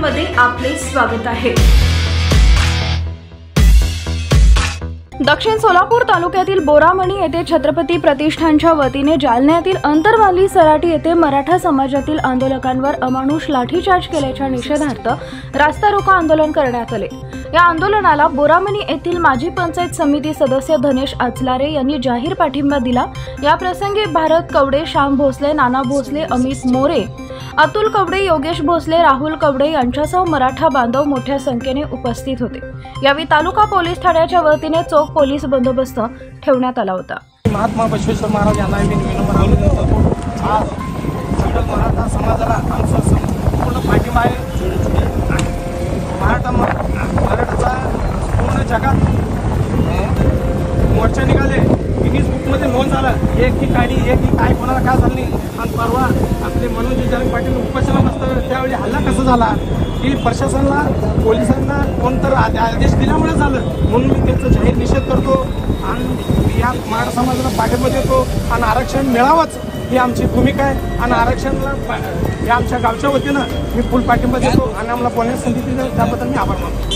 मध्ये आपले स्वागत आहे। दक्षिण सोलापूर तालुक्यातील बोरामणी येथे छत्रपती प्रतिष्ठानच्या वतीने जालन्यातील अंतरवाली सराटी येथे मराठा समाजातील आंदोलकांवर अमानुष लाठीचार्ज केल्याच्या निषेधार्थ रास्ता रोको आंदोलन करण्यात आले। या आंदोलनाला बोरामणी येथील माजी पंचायत समिती सदस्य धनेश आचलारे यांनी जाहीर पाठिंबा दिला। या प्रसंगी भारत कवडे, श्याम भोसले, नाना भोसले, अमित मोरे, अतुल कवडे, योगेश भोसले, राहुल कवडे यांच्यासह मराठा बांधव मोठ्या संख्येने उपस्थित होते। यावेळी तालुका पोलीस ठाण्याच्या वतीने चोख पोलीस बंदोबस्त ठेवण्यात आला होता। महात्मा बसवेश्वर महाराज यांना मी विनम्र आलो आज सगळं मराठा समाजाला आमचा संपूर्ण पाठिंबा आहे। मराठाचा पूर्ण जगात मोर्चा निघाले, गिनीज बुकमध्ये नोंद झालं। एक ही गाडी एक ही काय कोणाला काय झालं नाही। आणि परवा आपले मनोज जयंत पाटील उपोषणा बसतात त्यावेळी हल्ला कसा झाला की प्रशासनाला पोलिसांना कोणतर आदेश दिल्यामुळे झालं, म्हणून मी त्याचा जाहीर निषेध करतो आणि या मराठा समाजाला पाठिंबा देतो आणि आरक्षण मिळावंच ही आमची भूमिका आहे। आणि आरक्षणाला या आमच्या गावच्या वतीनं मी फुल पाठिंबा देतो आणि आम्हाला बोलण्यास संधी दिली त्याबद्दल मी आभार मानतो।